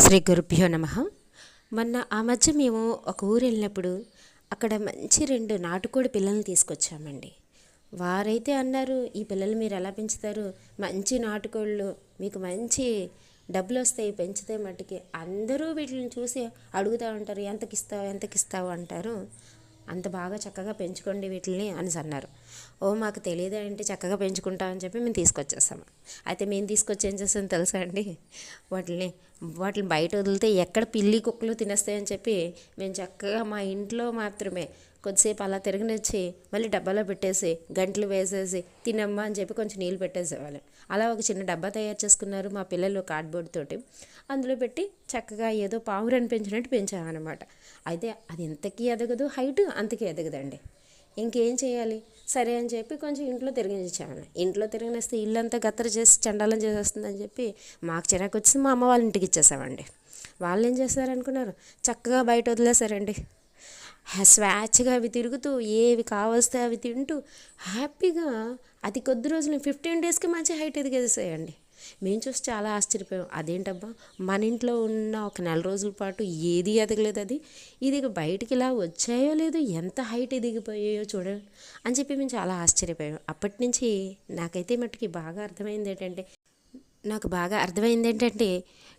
శ్రీ గురుభ్యో నమః. మొన్న ఆ మధ్య మేము ఒక ఊరు వెళ్ళినప్పుడు అక్కడ మంచి 2 నాటుకోడి పిల్లల్ని తీసుకొచ్చామండి. వారైతే అన్నారు, ఈ పిల్లలు మీరు ఎలా పెంచుతారు, మంచి నాటుకోళ్ళు, మీకు మంచి డబ్బులు వస్తాయి పెంచితే మట్టుకి. అందరూ వీటిని చూసి అడుగుతూ ఉంటారు, ఎంతకిస్తావు అంటారు. అంత బాగా చక్కగా పెంచుకోండి వీటిని అని అన్నారు. ఓ మాకు తెలియదు ఏంటి, చక్కగా పెంచుకుంటామని చెప్పి మేము తీసుకొచ్చేసాము. అయితే మేము తీసుకొచ్చి ఏం చేస్తామో తెలుసా అండి, వాటిని బయట వదిలితే ఎక్కడ పిల్లి కుక్కలు తినేస్తాయని చెప్పి మేము చక్కగా మా ఇంట్లో మాత్రమే కొద్దిసేపు అలా తిరగనిచ్చి మళ్ళీ డబ్బాలో పెట్టేసి గంటలు వేసేసి తినమ్మా అని చెప్పి కొంచెం నీళ్ళు పెట్టేసేవాళ్ళు. అలా ఒక చిన్న డబ్బా తయారు చేసుకున్నారు మా పిల్లలు కార్డ్బోర్డ్ తోటి. అందులో పెట్టి చక్కగా ఏదో పావురాన్ని పెంచినట్టు పెంచామన్నమాట. అయితే అది ఎంతకీ ఎదగదు, హైట్ అంతకీ ఎదగదండి. ఇంకేం చేయాలి, సరే అని చెప్పి కొంచెం ఇంట్లో తిరగనిచ్చాము. ఇంట్లో తిరగనిస్తే ఇల్లంతా గత్తర చేసి చండాలం చేసేస్తుందని చెప్పి మాకు చిరాకు వచ్చి మా అమ్మ వాళ్ళ ఇంటికి ఇచ్చేసామండి. వాళ్ళు ఏం చేస్తారనుకున్నారు, చక్కగా బయట వదిలేశారండి. స్వేచ్ఛగా అవి తిరుగుతూ ఏవి కావస్తే అవి తింటూ హ్యాపీగా అది కొద్ది రోజులు 15 డేస్కి మంచి హైట్ ఎదిగేసాయండి. మేము చూసి చాలా ఆశ్చర్యపోయాం. అదేంటబ్బా, మన ఇంట్లో ఉన్న ఒక 4 రోజుల పాటు ఏది ఎదగలేదు, ఇది బయటికి ఇలా వచ్చాయో లేదు, ఎంత హైట్ ఎదిగిపోయాయో చూడండి అని చెప్పి మేము చాలా ఆశ్చర్యపోయాం. అప్పటి నుంచి నాకైతే మట్టుకి బాగా అర్థమైంది ఏంటంటే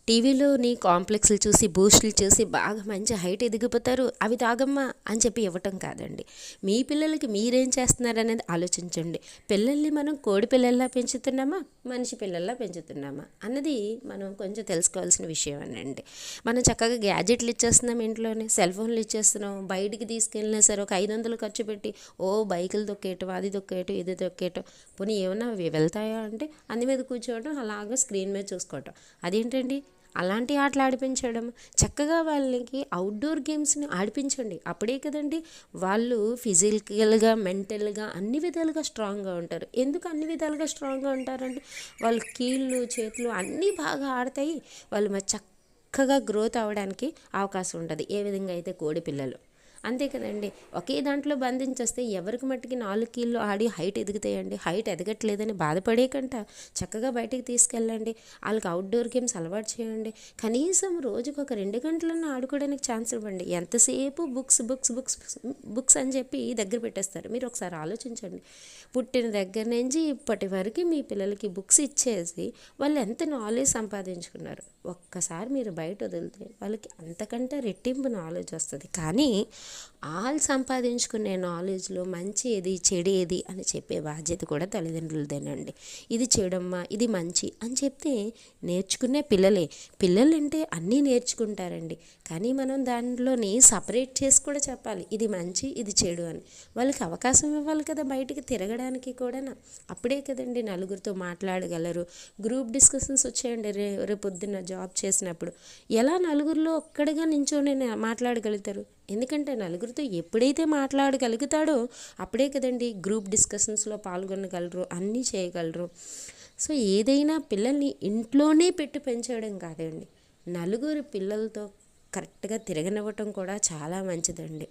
టీవీలోని కాంప్లెక్స్లు చూసి బూస్టులు చూసి బాగా మంచి హైట్ ఎదిగిపోతారు, అవి తాగమ్మా అని చెప్పి ఇవ్వటం కాదండి. మీ పిల్లలకి మీరేం చేస్తున్నారనేది ఆలోచించండి. పిల్లల్ని మనం కోడి పిల్లల్లా పెంచుతున్నామా, మనిషి పిల్లల్లా పెంచుతున్నామా అన్నది మనం కొంచెం తెలుసుకోవాల్సిన విషయం అనండి. మనం చక్కగా గ్యాజెట్లు ఇచ్చేస్తున్నాం, ఇంట్లోనే సెల్ ఫోన్లు ఇచ్చేస్తున్నాం. బయటికి తీసుకెళ్ళినా సరే ఒక 500 ఖర్చు పెట్టి బైకులు తొక్కేయటం, అది తొక్కేయటం, ఇది తొక్కేయటం. పోనీ ఏమన్నా వెళ్తాయా అంటే అందు మీద కూర్చోవడం, అలాగా స్క్రీన్ మీద చూసుకోవటం. అదేంటండి, అలాంటి ఆటలు ఆడిపించడం. చక్కగా వాళ్ళకి అవుట్డోర్ గేమ్స్ని ఆడిపించండి. అప్పుడే కదండి వాళ్ళు ఫిజికల్గా, మెంటల్గా అన్ని విధాలుగా స్ట్రాంగ్గా ఉంటారు. ఎందుకు అన్ని విధాలుగా స్ట్రాంగ్గా ఉంటారంటే వాళ్ళ కీళ్ళు చేతులు అన్నీ బాగా ఆడతాయి. వాళ్ళు చక్కగా గ్రోత్ అవ్వడానికి అవకాశం ఉంటుంది. ఏ విధంగా అయితే కోడి పిల్లలు అంతే కదండి. ఒకే దాంట్లో బంధించేస్తే ఎవరికి మట్టికి 4 కీళ్ళు ఆడి హైట్ ఎదుగుతాయండి. హైట్ ఎదగట్లేదని బాధపడే కంట చక్కగా బయటికి తీసుకెళ్ళండి. వాళ్ళకి అవుట్డోర్ గేమ్స్ అలవాటు చేయండి. కనీసం రోజుకు ఒక 2 గంటలన్నా ఆడుకోవడానికి ఛాన్స్ ఇవ్వండి. ఎంతసేపు బుక్స్ అని చెప్పి దగ్గర పెట్టేస్తారు. మీరు ఒకసారి ఆలోచించండి. పుట్టిన దగ్గర నుంచి ఇప్పటి వరకు మీ పిల్లలకి బుక్స్ ఇచ్చేసి వాళ్ళు ఎంత నాలెడ్జ్ సంపాదించుకున్నారు. ఒక్కసారి మీరు బయట వదిలితే వాళ్ళకి అంతకంటే రెట్టింపు నాలెడ్జ్ వస్తుంది. కానీ వాళ్ళు సంపాదించుకునే నాలెడ్జ్లో మంచి ఏది చెడు ఏది అని చెప్పే బాధ్యత కూడా తల్లిదండ్రులదేనండి. ఇది చెడమ్మా, ఇది మంచి అని చెప్తే నేర్చుకునే పిల్లలంటే అన్నీ నేర్చుకుంటారండి. కానీ మనం దాంట్లోని సపరేట్ చేసి కూడా చెప్పాలి, ఇది మంచి ఇది చెడు అని. వాళ్ళకి అవకాశం ఇవ్వాలి కదా బయటికి తిరగడానికి కూడా. అప్పుడే కదండి నలుగురితో మాట్లాడగలరు. గ్రూప్ డిస్కషన్స్ వచ్చాయండి రేపొద్దున్న జాబ్ చేసినప్పుడు. ఎలా నలుగురిలో ఒక్కడిగా నించోనే మాట్లాడగలుగుతారు. ఎందుకంటే నలుగురితో ఎప్పుడైతే మాట్లాడగలుగుతాడో అప్పుడే కదండి గ్రూప్ డిస్కషన్స్లో పాల్గొనగలరు, అన్నీ చేయగలరు. సో ఏదైనా పిల్లల్ని ఇంట్లోనే పెట్టి పెంచడం కాదండి, నలుగురు పిల్లలతో కరెక్ట్గా తిరగనివ్వటం కూడా చాలా మంచిదండి.